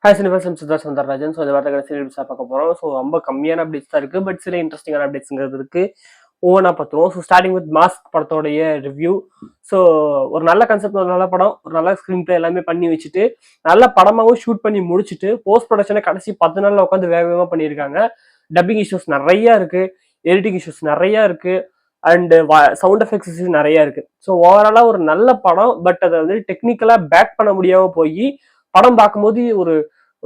Hi cinema Siddha Sundararajan. So இந்த வாரத்தை சீரியல்ஸாக பார்க்க போகிறோம். ஸோ ரொம்ப கம்மியான அப்டேட்ஸ் தான் இருக்குது, பட் சில இன்ட்ரெஸ்டிங்கான அப்டேட்ஸுங்கிறது இருக்குது. ஒவ்வொன்றா பார்த்துருவோம். ஸோ ஸ்டார்டிங் வித் மாஸ்க் படத்தோடைய ரிவ்யூ. ஸோ ஒரு நல்ல கான்செப்ட், ஒரு நல்ல படம், ஒரு நல்ல ஸ்க்ரீன் பிளே எல்லாமே பண்ணி வச்சுட்டு நல்ல படமாகவும் ஷூட் பண்ணி முடிச்சுட்டு போஸ்ட் ப்ரொடக்ஷனை கடைசி 10 நாளில் உட்காந்து வேக வேகமாக பண்ணியிருக்காங்க. டப்பிங் இஷ்யூஸ் நிறையா இருக்குது, எடிட்டிங் இஷ்யூஸ் நிறையா இருக்குது, அண்டு சவுண்ட் எஃபெக்ட்ஸ் இஷ்யூஸ் நிறையா இருக்குது. ஸோ ஓவராலாக ஒரு நல்ல படம், பட் அதை வந்து டெக்னிக்கலாக பேக் பண்ண முடியாமல் போய் படம் பார்க்கும்போது ஒரு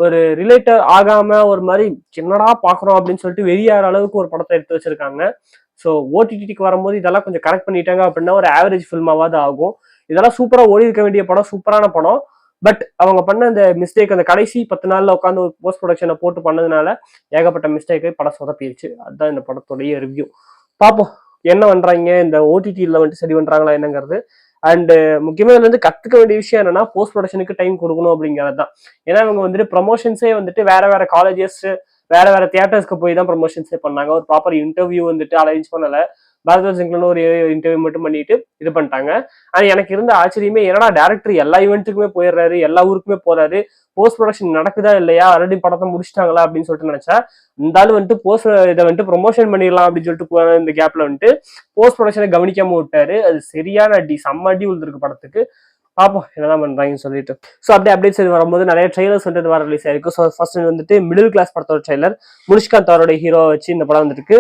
ஒரு ரிலேட்டட் ஆகாம ஒரு மாதிரி என்னடா பாக்குறோம் அப்படின்னு சொல்லிட்டு வெறியாற அளவுக்கு ஒரு படத்தை எடுத்து வச்சிருக்காங்க. ஸோ ஓடிடிக்கு வரும்போது இதெல்லாம் கொஞ்சம் கரெக்ட் பண்ணிட்டாங்க அப்படின்னா ஒரு ஆவரேஜ் ஃபில்மாவது ஆகும். இதெல்லாம் சூப்பரா ஓடி இருக்க வேண்டிய படம், சூப்பரான படம். பட் அவங்க பண்ண அந்த மிஸ்டேக், அந்த கடைசி 10 நாள்ல உட்காந்து ஒரு போஸ்ட் ப்ரொடக்ஷனை போட்டு பண்ணதுனால ஏகப்பட்ட மிஸ்டேக்கை படம் சொதப்பிடுச்சு. அதுதான் இந்த படத்துடைய ரிவ்யூ. பார்ப்போம் என்ன பண்றாங்க, இந்த ஓடிடியில் வந்துட்டு சரி பண்றாங்களா என்னங்கிறது. அண்ட் முக்கியமாக இதுல வந்து கத்துக்க வேண்டிய விஷயம் என்னன்னா போஸ்ட் ப்ரொடக்ஷனுக்கு டைம் கொடுக்கணும் அப்படிங்கிறது தான். ஏன்னா அவங்க வந்துட்டு ப்ரமோஷன்ஸே வந்துட்டு வேற வேற காலேஜஸ், வேற வேற தியேட்டர்ஸ்க்கு போய் தான் ப்ரமோஷன்ஸே பண்ணாங்க. ஒரு ப்ராப்பர் இன்டர்வியூ வந்துட்டு அரேஞ்ச் பண்ணல. பாரத் சிங்லன்னு ஒரு இன்டர்வியூ மட்டும் பண்ணிட்டு இது பண்ணிட்டாங்க. ஆனா எனக்கு இருந்த ஆச்சரியமே என்னடா டேரக்டர் எல்லா ஈவெண்ட்டுக்குமே போயிடுறாரு, எல்லா ஊருக்குமே போறாரு, போஸ்ட் ப்ரொடக்ஷன் நடக்குதா இல்லையா, ஆல்ரெடி படத்தை முடிச்சிட்டாங்களா அப்படின்னு சொல்லிட்டு நினைச்சா, இந்த ஆள் வந்துட்டு போஸ்ட் இதை வந்துட்டு ப்ரொமோஷன் பண்ணிடலாம் அப்படின்னு சொல்லிட்டு போன இந்த கேப்ல வந்துட்டு போஸ்ட் ப்ரொடக்ஷனை கவனிக்காம விட்டாரு. அது சரியான அடி, செம்ம அடி விழுந்திருக்கு படத்துக்கு. பார்ப்போம் என்னதான் பண்றாங்கன்னு சொல்லிட்டு. ஸோ அப்படியே அப்டேட்ஸ் வரும்போது நிறைய ட்ரெய்லர்ஸ் வந்துட்டு வர ரிலீஸ் ஆயிருக்கு. ஸோ ஃபர்ஸ்ட் வந்துட்டு மிடில் கிளாஸ் படத்தோட ட்ரெய்லர், முனிஷ்காந்த் அவரோட ஹீரோ வச்சு இந்த படம் வந்துருக்கு.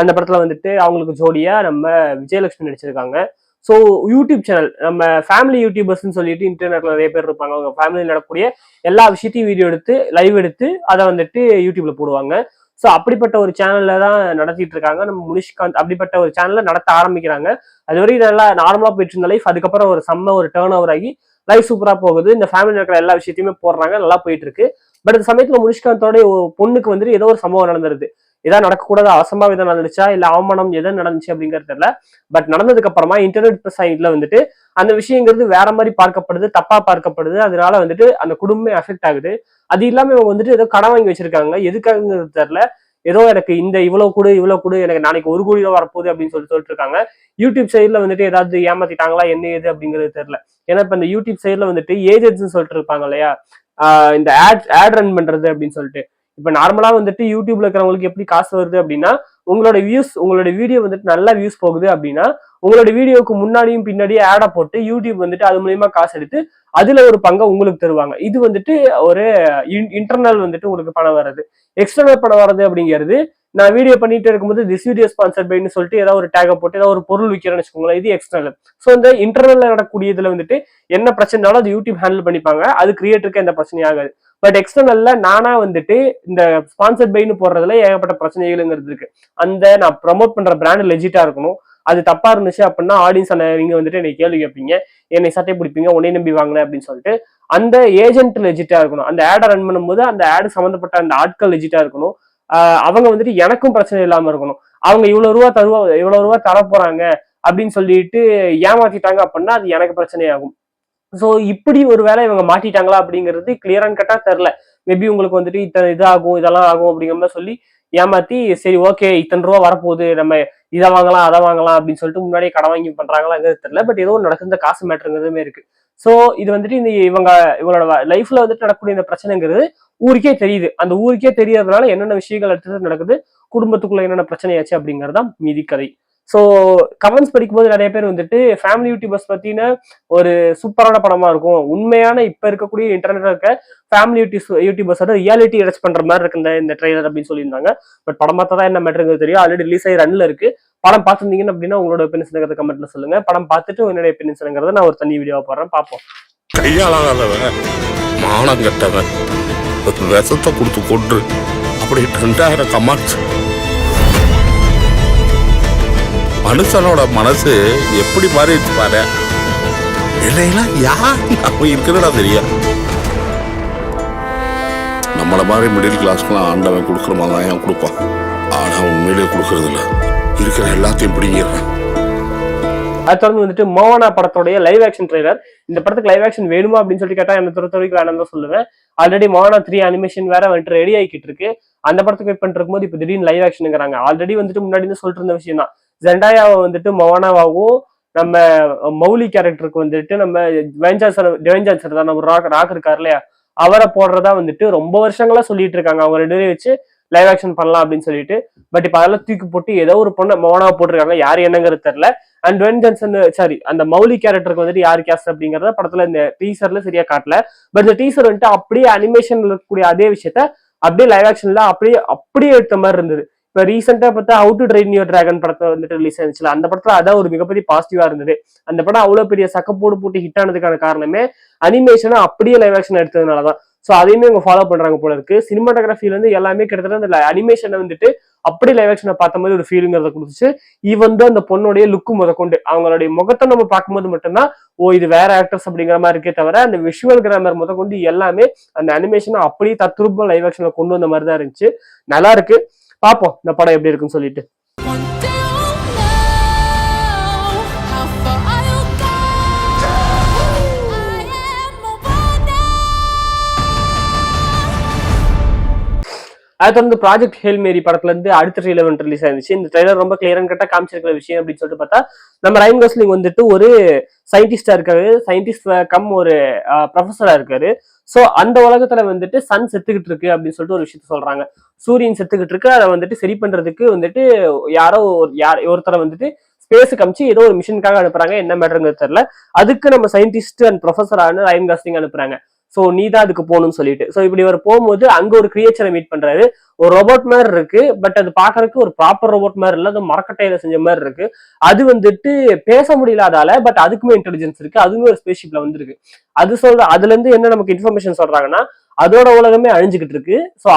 அந்த படத்துல வந்துட்டு அவங்களுக்கு ஜோடியா நம்ம விஜயலட்சுமி நடிச்சிருக்காங்க. ஸோ யூடியூப் சேனல், நம்ம ஃபேமிலி யூடியூபர்ஸ்ன்னு சொல்லிட்டு இன்டர்நெட்ல நிறைய பேர் இருப்பாங்க. அவங்க ஃபேமிலியில் நடக்கக்கூடிய எல்லா விஷயத்தையும் வீடியோ எடுத்து லைவ் எடுத்து அதை வந்துட்டு யூடியூப்ல போடுவாங்க. ஸோ அப்படிப்பட்ட ஒரு சேனல்ல தான் நடத்திட்டு இருக்காங்க நம்ம முனிஷ்காந்த். அப்படிப்பட்ட ஒரு சேனல்ல நடத்த ஆரம்பிக்கிறாங்க. அது வரைக்கும் நல்லா நார்மலா போயிட்டு இருந்த லைஃப், அதுக்கப்புறம் ஒரு செம்ம ஒரு டேர்ன் ஓவர் ஆகி லைஃப் சூப்பரா போகுது. இந்த ஃபேமிலி இருக்கிற எல்லா விஷயத்தையுமே போடுறாங்க, நல்லா போயிட்டு இருக்கு. பட் அந்த சமயத்துல முனிஷ்காந்தோட பொண்ணுக்கு வந்துட்டு ஏதோ ஒரு சம்பவம் நடந்துருது. இதான் நடக்கக்கூடாது, அசம்பாவிதம் நடந்துச்சா இல்ல அவமானம் எதை நடந்துச்சு அப்படிங்கிறது தெரியல. பட் நடந்ததுக்கு அப்புறமா இன்டர்நெட் சைட்ல வந்துட்டு அந்த விஷயங்கிறது வேற மாதிரி பார்க்கப்படுது, தப்பா பார்க்கப்படுது. அதனால வந்துட்டு அந்த குடும்பமே அஃபெக்ட் ஆகுது. அது இல்லாம இவங்க வந்துட்டு ஏதோ கடன் வாங்கி வச்சிருக்காங்க, எதுக்காகங்கிறது தெரியல. ஏதோ எனக்கு இந்த இவ்வளவு கொடு, எனக்கு நாளைக்கு 1 கோடி ரூபா வரப்போகுது அப்படின்னு சொல்லிட்டு இருக்காங்க. யூடியூப் சைட்ல வந்துட்டு ஏதாவது ஏமாத்திட்டாங்களா என்ன ஏது அப்படிங்கிறது தெரியல. ஏன்னா இப்ப இந்த யூடியூப் சைட்ல வந்துட்டு ஏஜென்ட்ஸ் சொல்லிட்டு இருப்பாங்க இல்லையா, இந்த ஆட் ரன் பண்றது அப்படின்னு சொல்லிட்டு. இப்ப நார்மலா வந்துட்டு யூடியூப்ல இருக்கிறவங்களுக்கு எப்படி காசு வருது அப்படின்னா, உங்களோட வியூஸ், உங்களோட வீடியோ வந்துட்டு நல்ல வியூஸ் போகுது அப்படின்னா உங்களோட வீடியோக்கு முன்னாடியும் பின்னாடியும் ஆடை போட்டு யூடியூப் வந்துட்டு அது மூலியமா காசு எடுத்து அதுல ஒரு பங்கை உங்களுக்கு தருவாங்க. இது வந்துட்டு ஒரு இன்டர்னல் வந்துட்டு உங்களுக்கு பணம் வர்றது. எக்ஸ்டர்னல் பணம் வர்றது அப்படிங்கிறது, நான் வீடியோ பண்ணிட்டு இருக்கும்போது திஸ் வீடியோ ஸ்பான்சர் பைன்னு சொல்லிட்டு ஏதாவது ஒரு டேகை போட்டு ஏதாவது ஒரு பொருள் விற்கிறேன்னு வச்சுக்கோங்களேன், இது எக்ஸ்டர்னல். ஸோ இந்த இன்டர்னல்ல நடக்கக்கூடிய இதுல வந்துட்டு என்ன பிரச்சனைனாலும் அது யூடியூப் ஹேண்டில் பண்ணிப்பாங்க, அது கிரியேட்டருக்கு எந்த பிரச்சனையும் ஆகாது. பட் எக்ஸ்டர்னல்ல நானா வந்துட்டு இந்த ஸ்பான்சர் பைன்னு போடுறதுல ஏகப்பட்ட பிரச்சனைகள்ங்கிறது இருக்கு. அந்த நான் ப்ரமோட் பண்ற பிராண்ட் லெஜிட்டா இருக்கணும். அது தப்பா இருந்துச்சு அப்படின்னா ஆடியன்ஸ் நீங்க வந்துட்டு என்னை கேள்வி கேட்பீங்க, என்னை சட்டை பிடிப்பீங்க, உன்னை நம்பி வாங்கினேன் அப்படின்னு சொல்லிட்டு. அந்த ஏஜென்ட் லெஜிட்டா இருக்கணும். அந்த ஆடை ரன் பண்ணும்போது அந்த ஆடு சம்பந்தப்பட்ட அந்த ஆட்கள் லெஜிட்டா இருக்கணும். அவங்க வந்துட்டு எனக்கும் பிரச்சனை இல்லாம இருக்கணும். அவங்க இவ்வளவு ரூபா தர போறாங்க அப்படின்னு சொல்லிட்டு ஏமாத்திட்டாங்க அப்படின்னா அது எனக்கு பிரச்சனையாகும். சோ இப்படி ஒரு வேலை இவங்க மாட்டிட்டாங்களா அப்படிங்கிறது கிளியரான்னு கேட்டா தெரியல. மேபி உங்களுக்கு வந்துட்டு இத்தனை இதாகும் இதெல்லாம் ஆகும் அப்படிங்கிற மாதிரி சொல்லி ஏமாத்தி, சரி ஓகே இத்தனை ரூபா வரப்போகுது, நம்ம இதை வாங்கலாம் அதை வாங்கலாம் அப்படின்னு சொல்லிட்டு முன்னாடியே கடன் வாங்கி பண்றாங்களாங்கிறது தெரியல. பட் ஏதோ நடக்குது, காசு மேட்டருங்கிறதுமே இருக்கு. சோ இது வந்துட்டு இந்த இவங்களோட லைஃப்ல வந்துட்டு நடக்கக்கூடிய இந்த பிரச்சனைங்கிறது ஊருக்கே தெரியுது. அந்த ஊருக்கே தெரியறதுனால என்னென்ன விஷயங்கள் அடுத்தது நடக்குது, குடும்பத்துக்குள்ள என்னென்ன பிரச்சனையாச்சு அப்படிங்கறதுதான் மீதி கதை. ஸோ கமெண்ட்ஸ் படிக்கும்போது நிறைய பேர் வந்துட்டு ஃபேமிலி யூடியூபர்ஸ் பத்தின ஒரு சூப்பரான படமா இருக்கும், உண்மையான இப்ப இருக்கக்கூடிய இன்டர்நெட்ல இருக்க ஃபேமிலி யூடியூபர்ஸோட ரியாலிட்டி எரஸ் பண்ற மாதிரி இருக்கு இந்த ட்ரெய்லர் அப்படின்னு சொல்லியிருந்தாங்க. பட் படம் பார்த்தா தான் என்ன மேட்டருங்கிறது தெரியும். ஆல்ரெடி ரிலீஸ் ஆகி ரன்ல இருக்கு. படம் பார்த்துருந்தீங்கன்னு அப்படின்னா உங்களோட ஒப்பீனியன்ஸ் கமெண்ட்ல சொல்லுங்க. படம் பார்த்துட்டு என்னுடைய ஒப்பீனியன்ஸ் நான் ஒரு தனி வீடியோ போடுறேன், பார்ப்போம். கையாளாதவன், மானம் கட்டவன், விஷத்தை கொடுத்து கொன்று அப்படி 2000 கமெண்ட்ஸ். மனுஷனோட மனசு எப்படி மாறிடுச்சு பாரு. இல்லைன்னா யார் இருக்கிறடா தெரியா. நம்மள மாதிரி மிடில் கிளாஸ்க்குலாம் ஆண்டவன் கொடுக்குற மாதிரி தான் ஏன் கொடுப்பான். ஆனா உண்மையிலே கொடுக்கறது இல்லை, இருக்கிற எல்லாத்தையும் பிடிங்கிறான். அது தொடர்ந்து வந்துட்டு மோகனா படத்தோடைய லைவ் ஆக்ஷன் ட்ரெய்லர். இந்த படத்துக்கு லைவ் ஆக்ஷன் வேணுமா அப்படின்னு சொல்லி கேட்டா என்ன துறைக்கு வேணாம் தான் சொல்லுவேன். ஆல்ரெடி மோகனா 3 அனிமேஷன் வேற வந்துட்டு ரெடி ஆகிட்டு இருக்கு. அந்த படத்துக்கு வெயிட் பண்ணிட்டு இருக்கும்போது இப்போ திடீர்னு லைவ் ஆக்ஷனுங்கிறாங்க. ஆல்ரெடி வந்துட்டு முன்னாடி இருந்து சொல்லிட்டு இருந்த விஷயம் தான். ஜெண்டாயாவை வந்துட்டு மோகனாவாகவும் நம்ம மௌலி கேரக்டருக்கு வந்துட்டு நம்ம டிவைன் ஜான்சன் தான், நம்ம ராக் இருக்காரு இல்லையா, அவரை போடுறதா வந்துட்டு ரொம்ப வருஷங்களா சொல்லிட்டு இருக்காங்க. அவங்க 2 பேரையும் வச்சு லைவ் ஆக்ஷன் பண்ணலாம் அப்படின்னு சொல்லிட்டு. பட் இப்ப அதெல்லாம் தூக்கி போட்டு ஏதோ ஒரு பொண்ணை மோனாவை போட்டிருக்காங்க. யாரு என்னங்கிறது தெரியல. அண்ட் டுவேன் ஜான்சன் சாரி அந்த மௌலி கேரக்டருக்கு வந்துட்டு யார் கேஸ்ட் அப்படிங்கறத படத்துல இந்த டீசர்ல சரியா காட்டல. பட் இந்த டீசர் வந்துட்டு அப்படியே அனிமேஷன்ல இருக்கக்கூடிய அதே விஷயத்த அப்படியே லைவ் ஆக்ஷன்ல அப்படியே எடுத்த மாதிரி இருந்தது. இப்ப ரீசெண்டா பார்த்தா how to train your dragon படத்தை வந்துட்டு ரிலீஸ் ஆயிருச்சுல, அந்த படத்துல அதான் ஒரு மிகப்பெரிய பாசிட்டிவா இருந்தது. அந்த படம் அவ்வளவு பெரிய சக்கப்போடு போட்டு ஹிட் ஆனதுக்கான காரணமே அனிமேஷனை அப்படியே லைவ் ஆக்ஷன் எடுத்ததுனாலதான். சோ அதையுமே அவங்க ஃபாலோ பண்றாங்க போல இருக்கு. சினிமாட்டோகிராஃபில இருந்து எல்லாமே கிட்டத்தட்ட அந்த அனிமேஷனை வந்துட்டு அப்படி லைவ் ஆக்ஷனை பார்த்த மாதிரி ஒரு ஃபீலிங்கிறத கொடுத்துச்சு. ஈவன் தான் அந்த பொண்ணுடைய லுக்கு முதற்கொண்டு அவங்களுடைய முகத்தை நம்ம பார்க்கும்போது மட்டும்தான் ஓ இது வேற ஆக்டர்ஸ் அப்படிங்கிற மாதிரி இருக்கே தவிர அந்த விஷுவல் கிராமர் முதற்கொண்டு எல்லாமே அந்த அனிமேஷனை அப்படியே தத்ரூபமா லைவ் ஆக்ஷன்ல கொண்டு வந்த மாதிரி தான் இருந்துச்சு. நல்லா இருக்கு, பாப்போம் இந்த படம் எப்படி இருக்குன்னு சொல்லிட்டு. அது தொடர்ந்து ப்ராஜெக்ட் ஹேல் மேரி படத்துல இருந்து அடுத்த ட்ரெய்லர் ரிலீஸ் ஆயிருந்துச்சு. இந்த ட்ரெய்லர் ரொம்ப கிளியர் அண்ட் கட்டா காமிச்சிருக்கிற விஷயம் அப்படின்னு சொல்லிட்டு பார்த்தா நம்ம ரைன் கோஸ்லிங் வந்துட்டு ஒரு சயின்டிஸ்டா இருக்காரு. சயின்டிஸ்ட் கம் ஒரு ப்ரொஃபஸரா இருக்காரு. சோ அந்த உலகத்துல வந்துட்டு சன் செத்துக்கிட்டு இருக்கு அப்படின்னு சொல்லிட்டு ஒரு விஷயத்த சொல்றாங்க. சூரியன் செத்துக்கிட்டு இருக்கு, அதை வந்துட்டு சரி பண்றதுக்கு வந்துட்டு ஒருத்தரை வந்துட்டு ஸ்பேஸுக்கு அமிச்சு ஏதோ ஒரு மிஷனுக்காக அனுப்புறாங்க. என்ன மேட்டருங்கிறது தெரியல. அதுக்கு நம்ம சயின்டிஸ்ட் அண்ட் ப்ரொஃபஸரான ரைன் காஸ்லிங் அனுப்புறாங்க. சோ நீ தான் அதுக்கு போகணும்னு சொல்லிட்டு. சோ இப்படி அவர் போகும்போது அங்க ஒரு கிரியேச்சரை மீட் பண்றாரு. ஒரு ரோபோட் மாதிரி இருக்கு, பட் அது பாக்குறதுக்கு ஒரு ப்ராப்பர் ரோபோட் மாதிரி இல்ல, அது மரக்கட்டையில செஞ்ச மாதிரி இருக்கு. அது வந்துட்டு பேச முடியலாதால, பட் அதுக்குமே இன்டெலிஜென்ஸ் இருக்கு, அதுவுமே ஒரு ஸ்பேஸ்ஷிப்ல வந்துருக்கு. அதுல இருந்து என்ன நமக்கு இன்ஃபர்மேஷன் சொல்றாங்கன்னா அதோட உலகமே அழிஞ்சுக்கிட்டு இருக்கு. சோ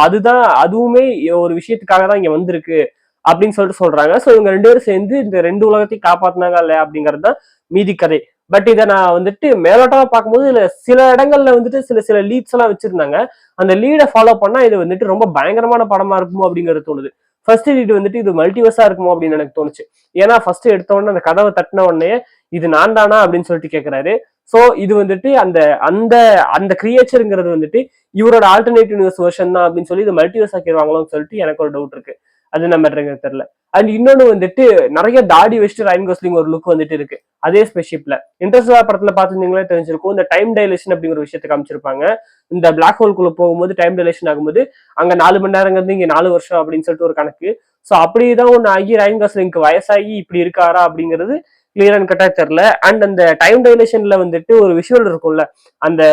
அதுவுமே ஒரு விஷயத்துக்காக தான் இங்க வந்திருக்கு அப்படின்னு சொல்லிட்டு சொல்றாங்க. சோ இவங்க 2 பேரும் சேர்ந்து இந்த 2 உலகத்தையும் காப்பாத்தினாங்க இல்ல அப்படிங்கிறது தான் மீதி கதை. பட் இதை நான் வந்துட்டு மேலோட்டமா பார்க்கும்போது இதுல சில இடங்கள்ல வந்துட்டு சில லீட்ஸ் எல்லாம் வச்சிருந்தாங்க. அந்த லீடை ஃபாலோ பண்ணா இது வந்துட்டு ரொம்ப பயங்கரமான படமா இருக்குமோ அப்படிங்கிறது தோணுது. ஃபர்ஸ்ட் லீட் வந்துட்டு இது மல்டிவர்ஸா இருக்குமோ அப்படின்னு எனக்கு தோணுச்சு. ஏன்னா ஃபர்ஸ்ட் எடுத்த உடனே அந்த கதவை தட்டின உடனே இது நான் தானா அப்படின்னு சொல்லிட்டு கேட்கிறாரு. சோ இது வந்துட்டு அந்த அந்த அந்த கிரியேச்சருங்கிறது வந்துட்டு இவரோட ஆல்டர்னேட்டிவ் யூனிவர்ஸ் வெர்ஷன் தான் அப்படின்னு சொல்லி இது மல்டிவர்ஸ் ஆக்கிடுவாங்களோன்னு சொல்லிட்டு எனக்கு ஒரு டவுட் இருக்கு. அது என்ன மேட்டருங்க தெரியல. அண்ட் இன்னொன்னு வந்துட்டு நிறைய தாடி வச்சுட்டு ரைன் கோஸ்லிங் ஒரு லுக் வந்துட்டு இருக்கு அதே ஸ்பேஸ்ஷிப்ல. இன்டர்ஸ்டெல்லார் படத்துல பாத்துருந்தீங்களே தெரிஞ்சிருக்கும், இந்த டைம் டைலேஷன் அப்படிங்கிற ஒரு விஷயத்தை காமிச்சிருப்பாங்க. இந்த பிளாக் ஹோல்குள்ள போகும்போது டைம் டைலேஷன் ஆகும்போது அங்க 4 மணி நேரங்கிறது இங்க 4 வருஷம் அப்படின்னு சொல்லிட்டு ஒரு கணக்கு. சோ அப்படிதான் ஒண்ணு ஆகி ரைன் கோஸ்லிங்க்கு வயசாகி இப்படி இருக்காரா அப்படிங்கிறது கிளியர் அண்ட் கட்டா தெரியல. அண்ட் அந்த டைம் டைலேஷன்ல வந்துட்டு ஒரு விஷுவல் இருக்கும்ல, அந்த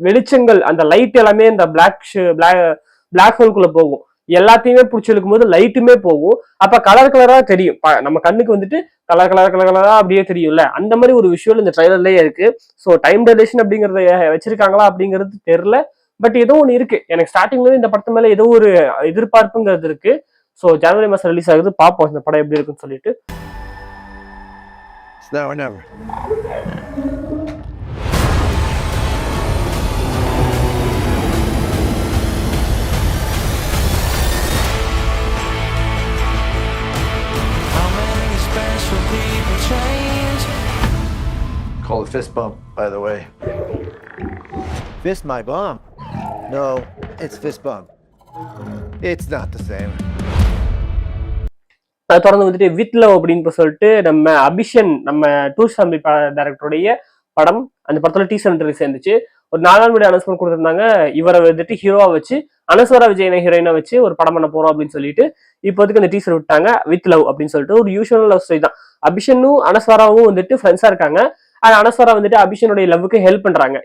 வெளிச்சங்கள் அந்த லைட் எல்லாமே இந்த பிளாக் ஹோல்குள்ள போகும். எல்லாத்தையுமே பிடிச்சி இழுக்கும் போது லைட்டுமே போகும். அப்ப கலர் கலரா தெரியும், நம்ம கண்ணுக்கு வந்துட்டு கலரா அப்படியே தெரியும்ல. அந்த மாதிரி ஒரு விஷுவல் இந்த ட்ரைலர்லயே இருக்கு. ஸோ டைம் டைலேஷன் அப்படிங்கறத வச்சிருக்காங்களா அப்படிங்கிறது தெரியல. பட் ஏதோ ஒன்று இருக்கு. எனக்கு ஸ்டார்டிங்ல இந்த படத்து மேல ஏதோ ஒரு எதிர்பார்ப்புங்கிறது இருக்கு. ஸோ ஜனவரி மாசம் ரிலீஸ் ஆகுது, பார்ப்போம் இந்த படம் எப்படி இருக்குன்னு சொல்லிட்டு. Call it fist bump, by the way. Fist my bump? No, it's fist bump. It's not the same. அதை தொடர்ந்து வந்துட்டு வித் லவ் அப்படின்னு சொல்லிட்டு நம்ம அபிஷன், நம்ம டூர் ஃபேமிலி டைரக்டருடைய படம். அந்த படத்துல டீசர் ரிலீஸ் இருந்துச்சு. ஒரு 4 நாள் முன்னாடி அனௌன்ஸ்மெண்ட் கொடுத்திருந்தாங்க. இவரை வந்துட்டு ஹீரோவா வச்சு அனஸ்வரா விஜயனை ஹீரோயினா வச்சு ஒரு படம் பண்ண போறோம் அப்படின்னு சொல்லிட்டு இப்போதைக்கு அந்த டீசர் விட்டாங்க. வித் லவ் அப்படின்னு சொல்லிட்டு ஒரு யூஷுவல் லவ் ஸ்டோரி தான். அபிஷனும் அனஸ்வராவும் வந்துட்டு ஃப்ரெண்ட்ஸா இருக்காங்க. ஆனா அனஸ்வரா வந்துட்டு அபிஷனுடைய லவ்வுக்கு ஹெல்ப் பண்றாங்க.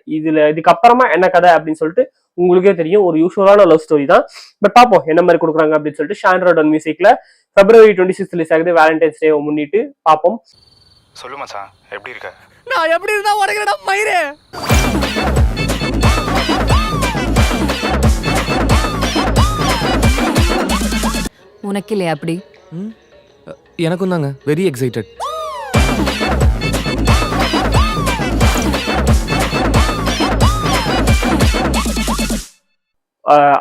இதுக்கப்புறமா என்ன கதை அப்படின்னு சொல்லிட்டு உங்களுக்கே தெரியும், ஒரு யூஷுவலான லவ் ஸ்டோரி தான். பட் பாப்போம் என்ன மாதிரி கொடுக்குறாங்க அப்படின்னு சொல்லிட்டு. ஷான் ரோடன் மியூசிக்ல February 26 ரிலீஸ் ஆகுது, வேலண்டைன்ஸ் டே முன்னிட்டு. பாப்போம். சொல்லு மச்சான், எப்படி இருக்க? நான் எப்படி இருந்தா உனக்குடா மயிரே. உனக்கு இல்லையா அப்படி? எனக்கும் தாங்க, வெரி எக்ஸைட்டட்.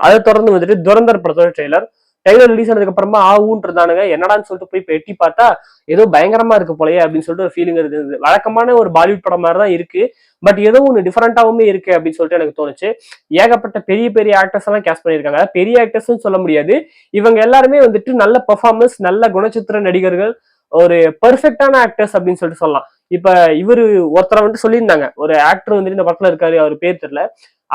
அதை தொடர்ந்து வந்துட்டு துரந்தர் படத்தோட ட்ரெய்லர் ரிலீஸ் ஆனதுக்கு அப்புறமா ஆகுன்றானுங்க. என்னடான்னு சொல்லிட்டு போய் எட்டி பார்த்தா ஏதோ பயங்கரமா இருக்கு போலயே அப்படின்னு சொல்லிட்டு ஒரு ஃபீலிங் இருந்தது. வழக்கமான ஒரு பாலிவுட் படம் மாதிரி தான் இருக்கு, பட் ஏதோ ஒன்று டிஃபரெண்டாவுமே இருக்கு அப்படின்னு சொல்லிட்டு எனக்கு தோணுச்சு. ஏகப்பட்ட பெரிய பெரிய ஆக்டர்ஸ் எல்லாம் கேஸ்ட் பண்ணியிருக்காங்க. பெரிய ஆக்டர்ஸ் சொல்ல முடியாது, இவங்க எல்லாருமே வந்துட்டு நல்ல பெர்ஃபார்மன்ஸ், நல்ல குணச்சித்திர நடிகர்கள், ஒரு பெர்ஃபெக்டான ஆக்டர்ஸ் அப்படின்னு சொல்லிட்டு சொல்லலாம். இப்ப இவரு ஒருத்தரை வந்துட்டு சொல்லியிருந்தாங்க, ஒரு ஆக்டர் வந்துட்டு இந்த படத்துல இருக்காரு, அவர் பேர் தெரியல.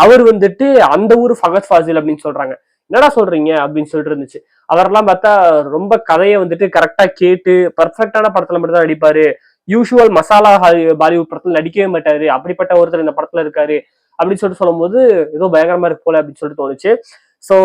அவர் வந்துட்டு அந்த ஊர் ஃபகத் ஃபாசில் அப்படின்னு சொல்றாங்க. என்னடா சொல்றீங்க அப்படின்னு சொல்லிட்டு இருந்துச்சு. அவரெல்லாம் பார்த்தா ரொம்ப கதையை வந்துட்டு கரெக்டா கேட்டு பர்ஃபெக்டான படத்துல மட்டும் தான் நடிப்பாரு. யூஷுவல் மசாலா பாலிவுட் படத்துல நடிக்கவே மாட்டாரு. அப்படிப்பட்ட ஒருத்தர் இந்த படத்துல இருக்காரு அப்படின்னு சொல்லிட்டு சொல்லும்போது ஏதோ பயங்கரமா இருக்கு போல அப்படின்னு சொல்லிட்டு தோணுச்சு. So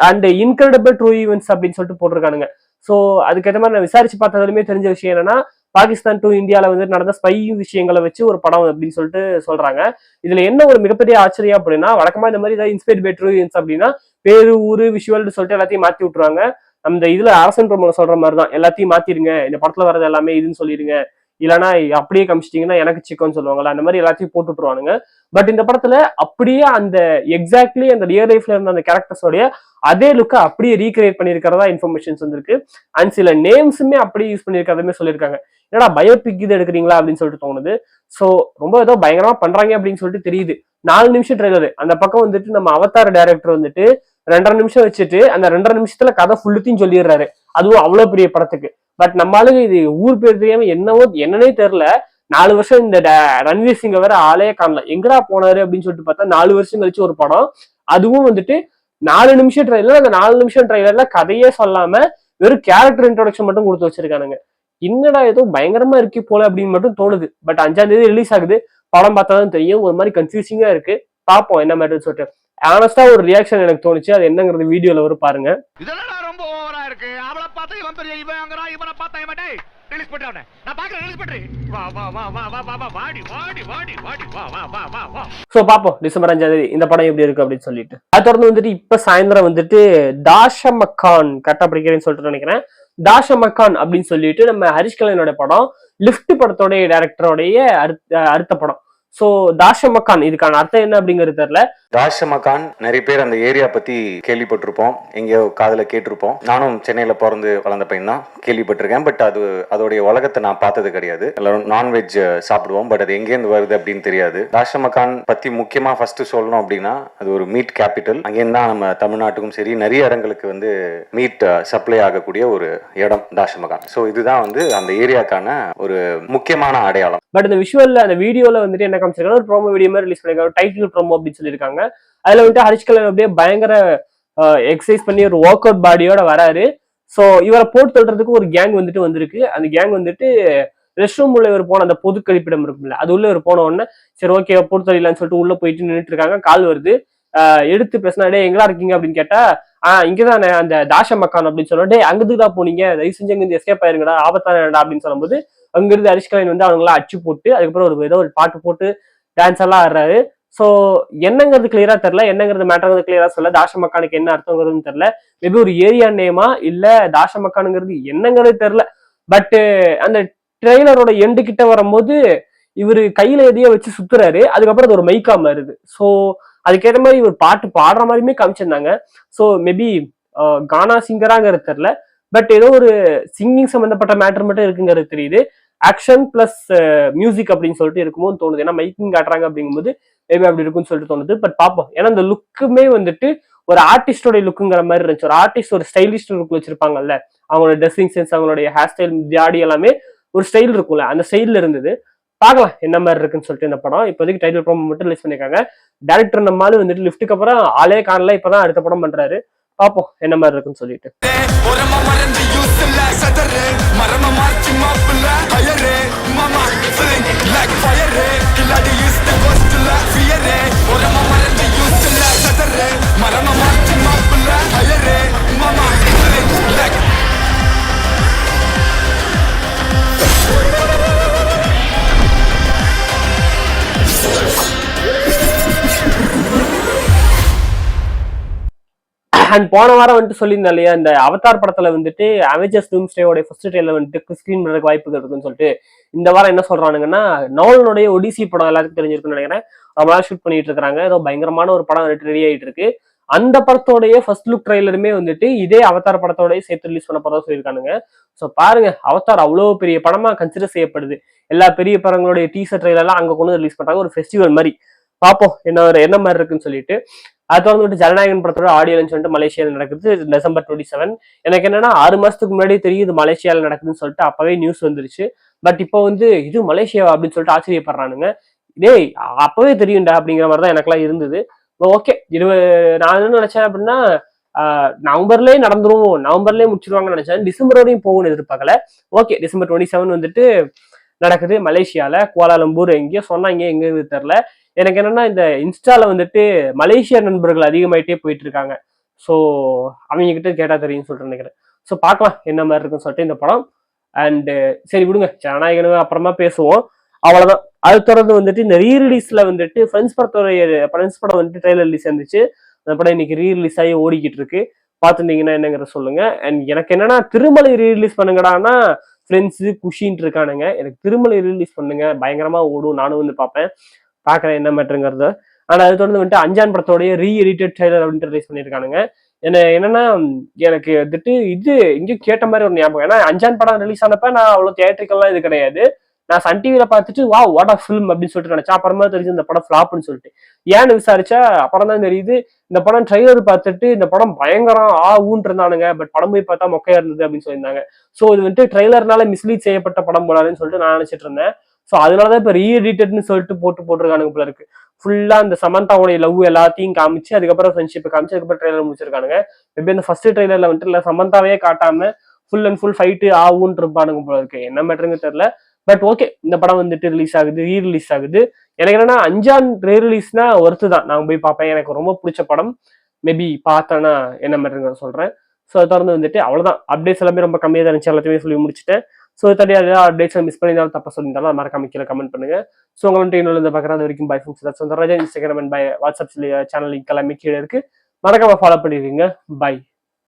and incredible true events அப்படின்னு சொல்லிட்டு போட்டிருக்கானுங்க. ஸோ அதுக்கேற்ற மாதிரி நான் விசாரிச்சு பார்த்ததுலுமே தெரிஞ்ச விஷயம் என்னன்னா, பாகிஸ்தான் டு இந்தியாவில் வந்து நடந்த ஸ்பை விஷயங்களை வச்சு ஒரு படம் அப்படின்னு சொல்லிட்டு சொல்றாங்க. இதுல என்ன ஒரு மிகப்பெரிய ஆச்சரியம் அப்படின்னா, வழக்கமா இந்த மாதிரி ஏதாவது இன்ஸ்பைர்ட் பை ட்ரூ ஈவெண்ட்ஸ் அப்படின்னா பேரு ஊரு விஷுவல்னு சொல்லிட்டு எல்லாத்தையும் மாத்தி விட்டுருவாங்க. அந்த இதுல அரசன் பிரமோல சொல்ற மாதிரிதான் எல்லாத்தையும் மாத்திருங்க, இந்த படத்துல வர்றது எல்லாமே இதுன்னு சொல்லிடுங்க, இல்லைன்னா அப்படியே காமிச்சிட்டீங்கன்னா எனக்கு சிக்கன் சொல்லுவாங்கல்ல, அந்த மாதிரி எல்லாத்தையும் போட்டு விட்டுருவானுங்க. பட் இந்த படத்துல அப்படியே அந்த எக்ஸாக்ட்லி அந்த ரியல் லைஃப்ல இருந்த அந்த கேரக்டர்ஸோடைய அதே லுக்கை அப்படியே ரீக்ரியேட் பண்ணிருக்கிறதா இன்ஃபர்மேஷன்ஸ் வந்திருக்கு. அண்ட் சில நேம்ஸுமே அப்படியே யூஸ் பண்ணிருக்கிறதுமே சொல்லியிருக்காங்க. என்னடா பயோபிக் இது எடுக்கிறீங்களா அப்படின்னு சொல்லிட்டு தோணுது. ஸோ ரொம்ப ஏதோ பயங்கரமா பண்றாங்க அப்படின்னு சொல்லிட்டு தெரியுது. 4 நிமிஷம் ட்ரெய்லரு. அந்த பக்கம் வந்துட்டு நம்ம அவதார் டைரக்டர் வந்துட்டு 2.5 நிமிஷம் வச்சுட்டு அந்த 2.5 நிமிஷத்துல கதை ஃபுல்லுத்தையும் சொல்லிடுறாரு. அதுவும் அவ்வளவு பெரிய படத்துக்கு. பட் நம்மளுக்கு இது ஊர் பேர் தெரியாம என்னன்னே தெரியல. 4 வருஷம் இந்த ரன்வீர் சிங்கை வேற ஆளே காணல, எங்கடா போனாரு அப்படின்னு சொல்லிட்டு பார்த்தா 4 வருஷம் கழிச்சு ஒரு படம். அதுவும் வந்துட்டு 4 நிமிஷம் ட்ரெய்லர். அந்த 4 நிமிஷம் ட்ரெய்லர்ல கதையே சொல்லாம வெறும் கேரக்டர் இன்ட்ரோடக்ஷன் மட்டும் கொடுத்து வச்சிருக்கானுங்க. என்னடா ஏதோ பயங்கரமா இருக்கு போல அப்படின்னு மட்டும் தோணுது. பட் 5ஆம் தேதி ரிலீஸ் ஆகுது. படம் பார்த்தாதான் தெரியும். ஒரு மாதிரி கன்ஃபியூசிங்கா இருக்கு. பார்ப்போம் என்ன மாதிரி சொல்லிட்டு. ஆனஸ்டா ஒரு ரியாக்ஷன் எனக்கு தோணுச்சு. அது என்னங்கிறது வீடியோல வரும் பாருங்க. இதெல்லாம் ரொம்ப ஓவரா இருக்கு. அவளை பார்த்தா இவன் பெரிய இவங்கறான், இவனை பார்த்தா இவன் டேய் ரிலீஸ் பண்ணிட்டே. நான் பார்க்கறேன், ரிலீஸ் பண்றேன். வா வா வா வா வா வா வாடி வாடி வாடி வாடி வா வா வா வா வா. சோ பாப்போம் டிசம்பர் 5ஆம் தேதி இந்த படம் எப்படி இருக்கு அப்படின்னு சொல்லிட்டு. அது தொடர்ந்து வந்துட்டு இப்ப சாயந்தரம் வந்துட்டு தாஷமக்கான் கரெக்டா படிக்கிறேன்னு சொல்லிட்டு நினைக்கிறேன். தாஷமக்கான் அப்படின்னு சொல்லிட்டு நம்ம ஹரிஷ் கல்யாணோட படம், லிஃப்ட் படத்தோடைய டைரக்டரோடைய அடுத்த படம். சோ தாஷமக்கான் இதுக்கான அர்த்தம் என்ன அப்படிங்கிறது தெரியல. தாஷமக்கான் நிறைய பேர் அந்த ஏரியா பத்தி கேள்விப்பட்டிருப்போம், எங்கேயோ காதுல கேட்டிருப்போம். நானும் சென்னையில பிறந்து வளர்ந்த பையன் தான், கேள்விப்பட்டிருக்கேன். பட் அதோடைய உலகத்தை நான் பார்த்தது கிடையாது. எல்லாரும் நான்வெஜ் சாப்பிடுவோம், பட் அது எங்கேருந்து வருது அப்படின்னு தெரியாது. தாஷமக்கான் பத்தி முக்கியமா ஃபர்ஸ்ட் சொல்லணும் அப்படின்னா, அது ஒரு மீட் கேபிட்டல். அங்கேருந்து தான் நம்ம தமிழ்நாட்டுக்கும் சரி நிறைய இடங்களுக்கு வந்து மீட் சப்ளை ஆகக்கூடிய ஒரு இடம் தாஷமக்கான். ஸோ இதுதான் வந்து அந்த ஏரியாக்கான ஒரு முக்கியமான அடையாளம். பட் இந்த விஷுவல்ல அந்த வீடியோல வந்துட்டு என்ன காமிச்சிருக்காங்க, ஒரு ப்ரோமோ வீடியோ மாதிரி ரிலீஸ் பண்ணிருக்காங்க, டைட்டில் ப்ரோமோ அப்படின்னு சொல்லியிருக்காங்க. அதுல வந்துட்டு ஹரிஷ் கல்யாண் அப்படியே பயங்கர எக்ஸசைஸ் பண்ணி ஒரு ஒர்க் அவுட் பாடியோட வராரு. ஸோ இவரை போட்டு தள்ளுறதுக்கு ஒரு கேங் வந்துட்டு வந்திருக்கு. அந்த கேங் வந்துட்டு ரெஸ்ட் ரூம் உள்ள இவர் போன அந்த பொது கழிப்பிடம் இருக்குல்ல, அது உள்ள இவர் போன உடனே சரி ஓகே போட்டு தள்ளிடலான்னு சொல்லிட்டு உள்ள போயிட்டு நின்றுட்டு இருக்காங்க. கால் வருது, எடுத்து பேசினாடே எங்களா இருக்கீங்க அப்படின்னு கேட்டா, இங்கதானே அந்த தாஷமக்கான் அப்படின்னு சொல்லிட்டு, அங்கிருந்துதான் போனீங்க, தயவு செஞ்சு அங்கிருந்து எஸ்கேப் ஆயிருங்கடா, ஆபத்தானடா அப்படின்னு சொல்லும்போது அங்கிருந்து ஹரிஷ் கல்யாண் வந்து அவங்களாம் அடிச்சு போட்டு அதுக்கப்புறம் ஏதோ ஒரு பாட்டு போட்டு டான்ஸ் எல்லாம் ஆடுறாரு. சோ என்னங்கிறது கிளியரா தெரியல, என்னங்கிறது மேட்டர்ங்கிறது கிளியரா சொல்ல, தாஷமக்கானுக்கு என்ன அர்த்தங்கிறதுன்னு தெரியல. மேபி ஒரு ஏரியா நேமா இல்ல தாஷமக்கானுங்கிறது என்னங்கிறது தெரியல. பட் அந்த ட்ரெய்லரோட எண்டு கிட்ட வரும்போது இவரு கையில எதையோ வச்சு சுத்துறாரு, அதுக்கப்புறம் அது ஒரு மைக்கா மாறுது. சோ அதுக்கேற்ற மாதிரி இவர் பாட்டு பாடுற மாதிரியுமே காமிச்சிருந்தாங்க. ஸோ மேபி கானா சிங்கராங்கிறது தெரியல, பட் ஏதோ ஒரு சிங்கிங் சம்பந்தப்பட்ட மேட்டர் மட்டும் இருக்குங்கிறது தெரியுது. ஆக்ஷன் பிளஸ் மியூசிக் அப்படின்னு சொல்லிட்டு இருக்குமோன்னு தோணுது. ஏன்னா மைக்கிங் காட்டுறாங்க அப்படிங்கும்போது மேபி அப்படி இருக்கும்னு சொல்லிட்டு தோணுது. பட் பார்ப்போம். ஏன்னா அந்த லுக்குமே வந்துட்டு ஒரு ஆர்டிஸ்டோட லுக்குங்கிற மாதிரி இருந்துச்சு. ஒரு ஆர்டிஸ்ட் ஒரு ஸ்டைலிஸ்ட் லுக் வச்சிருப்பாங்கல்ல, அவங்களோட ட்ரெஸ்ஸிங் சென்ஸ், அவங்களுடைய ஹேர் ஸ்டைல், ஜாடி எல்லாமே ஒரு ஸ்டைல் இருக்கும்ல, அந்த ஸ்டைல்ல இருந்தது. பார்க்கலாம் என்ன மாதிரி இருக்குன்னு சொல்லிட்டு இந்த படம். இப்போதைக்கு டைட்டில் ப்ரோமோ மட்டும் ரிலீஸ் பண்ணிருக்காங்க. டைரக்டர் நம்மாலும் வந்துட்டு லிஃப்ட்டுக்கு அப்புறம் ஆளே காணல, இப்பதான் அடுத்த படம் பண்றாரு. பார்ப்போம் என்ன மாதிரி இருக்குன்னு சொல்லிட்டு. அண்ட் போன வாரம் வந்துட்டு சொல்லியிருந்தேன் இல்லையா, இந்த அவதார் படத்துல வந்துட்டு அவெஞ்சர்ஸ் டூம்ஸ்டேயோட ஃபர்ஸ்ட் ட்ரெயிலர் வந்துட்டு ஸ்கிரீன் பண்றதுக்கு வாய்ப்புகள் இருக்குன்னு சொல்லிட்டு இந்த வாரம் என்ன சொல்றானுங்கன்னா, நோலனுடைய ஒடிசி படம் எல்லாத்துக்கும் தெரிஞ்சிருக்குன்னு நினைக்கிறேன், அவங்களால ஷூட் பண்ணிட்டு இருக்காங்க. ஏதோ பயங்கரமான ஒரு படம் ரெடி ஆயிட்டு இருக்கு. அந்த படத்தோடைய ஃபர்ஸ்ட் லுக் ட்ரெய்லருமே வந்துட்டு இதே அவதார் படத்தோடய சேர்த்து ரிலீஸ் பண்ண போறதா சொல்லியிருக்கானுங்க. ஸோ பாருங்க, அவதார் அவ்வளோ பெரிய படமா கன்சிடர் செய்யப்படுது. எல்லா பெரிய படங்களுடைய டீசர் ட்ரெய்லர்லாம் அங்க கொண்டு ரிலீஸ் பண்றாங்க, ஒரு ஃபெஸ்டிவல் மாதிரி. பார்ப்போம் என்ன மாதிரி இருக்குன்னு சொல்லிட்டு. அது தொடர்ந்து ஜனநாயகன் படத்தோட ஆடியோ லான்ச் வந்துட்டு மலேசியாவில் நடக்குது December 27. எனக்கு என்னன்னா 6 மாசத்துக்கு முன்னாடி தெரியுது மலேசியாவில் நடக்குதுன்னு சொல்லிட்டு, அப்பவே நியூஸ் வந்துருச்சு. பட் இப்போ வந்து இது மலேசியா அப்படின்னு சொல்லிட்டு ஆச்சரியப்படுறானுங்க. டேய் அப்பவே தெரியும்டா அப்படிங்கிற மாதிரி தான் எனக்குலாம் இருந்தது. ஓகே நான் என்ன நினைச்சேன் அப்படின்னா நவம்பர்லயே நடந்துரும், நவம்பர்லயே முடிச்சிருவாங்கன்னு நினைச்சேன். டிசம்பர் வரையும் போகும்னு எதிர்பார்க்கல. ஓகே, டிசம்பர் 27 வந்துட்டு நடக்குது மலேசியால, கோலாலம்பூர் எங்கேயோ சொன்னாங்க, எங்க தெரியல. எனக்கு என்னன்னா இந்த இன்ஸ்டால வந்துட்டு மலேசியா நண்பர்கள் அதிகமாயிட்டே போயிட்டு இருக்காங்க. ஸோ அவங்க கிட்ட கேட்டா தெரியும்னு சொல்லிட்டு நினைக்கிறேன். ஸோ பார்க்கலாம் என்ன மாதிரி இருக்குன்னு சொல்லிட்டு இந்த படம். அண்ட் சரி விடுங்க, ஜனநாயகனு அப்புறமா பேசுவோம். அவ்வளவுதான். அது தொடர்ந்து வந்துட்டு இந்த ரீரிலீஸ்ல வந்துட்டு ஃப்ரெண்ட்ஸ் படம் வந்துட்டு ட்ரெய்லர் ரிலீஸ் இருந்துச்சு. அந்த படம் இன்னைக்கு ரீரிலீஸ் ஆகி ஓடிக்கிட்டு இருக்கு. பார்த்துருந்தீங்கன்னா என்னங்கிறத சொல்லுங்க. அண்ட் எனக்கு என்னன்னா திருமலை ரீரிலீஸ் பண்ணுங்கடான்னா ஃப்ரெண்ட்ஸ் குஷின்ட்டு இருக்கானுங்க. எனக்கு திருமலை ரீரிலீஸ் பண்ணுங்க, பயங்கரமா ஓடும், நானும் வந்து பார்க்கறேன் என்ன மேட்டருங்கிறத. ஆனா அது தொடர்ந்து வந்துட்டு அஞ்சான் படத்தோடைய ரீஎடிட்டட் ட்ரெய்லர் அப்படின்ட்டு ரிலீஸ் பண்ணியிருக்கானுங்க. என்னன்னா எனக்கு வந்துட்டு இது இங்கேயும் கேட்ட மாதிரி ஒரு ஞாபகம். ஏன்னா அஞ்சான் படம் ரிலீஸ் ஆனப்ப நான் அவ்வளவு தியேட்டரிக்கல்லாம் இது கிடையாது. நான் சன் டிவியில பார்த்துட்டு வா வாட் ஆஃப் ஃபிலிம் அப்படின்னு சொல்லிட்டு நினைச்சேன். அப்புறமா தெரிஞ்சு இந்த படம் ஃபிளாப்னு சொல்லிட்டு ஏன்னு விசாரிச்சா அப்புறம் தான் தெரியுது இந்த படம் ட்ரெய்லர் பார்த்துட்டு இந்த படம் பயங்கரம் ஊன்று இருந்தானுங்க, பட் படம் போய் பார்த்தா மொக்கையா இருந்தது அப்படின்னு சொல்லியிருந்தாங்க. ஸோ இது வந்துட்டு ட்ரெய்லர்னால மிஸ்லீட் செய்யப்பட்ட படம் போலான்னு சொல்லிட்டு நான் நினைச்சிட்டு இருந்தேன். ஸோ அதனாலதான் இப்ப ரீஎடிட்டட்னு சொல்லிட்டு போட்டிருக்கானுங்க போல இருக்கு. ஃபுல்லா இந்த சமந்தாவுடைய லவ் எல்லாத்தையும் காமிச்சு அதுக்கப்புறம் ஃப்ரெண்ட்ஷிப் காமிச்சு அதுக்கப்புறம் ட்ரெய்லர் முடிச்சிருக்கானுங்க. மேபி இந்த ஃபர்ஸ்ட் ட்ரெய்லர்ல வந்துட்டு இல்ல சமந்தாவே காட்டாம ஃபுல் அண்ட் ஃபுல் ஃபைட்டு ஊன்று இருப்பானுங்க போல இருக்கு. என்ன மேட்டருங்க தெரியல. பட் ஓகே, இந்த படம் வந்துட்டு ரிலீஸ் ஆகுது, ரீரிலீஸ் ஆகுது. எனக்கு என்னன்னா அஞ்சான் ரீரிலீஸ்னா ஒர்த்து தான், நான் போய் பார்ப்பேன். எனக்கு ரொம்ப பிடிச்ச படம். மேபி பார்த்தேன்னா என்ன மேட்டருங்க சொல்றேன். ஸோ அதை தொடர்ந்து வந்துட்டு அவ்வளவுதான். அப்டேட்ஸ் எல்லாமே ரொம்ப கம்மியாக தான் இருந்துச்சு, எல்லாத்தையுமே சொல்லி முடிச்சுட்டேன். ஸோ தனியாக அப்டேட்ஸ் மிஸ் பண்ணியிருந்தாலும் தப்பா சொல்லியிருந்தாலும் மறக்காம கீழே கமெண்ட் பண்ணுங்க. ஸோ உங்கள்ட்ட இன்னொரு பார்க்குறது வரைக்கும் bye friends. Sundararajan Instagram and by WhatsApp channel link எல்லாமே கீழே இருக்கு. மறக்காம ஃபாலோ பண்ணிருக்கீங்க. பை.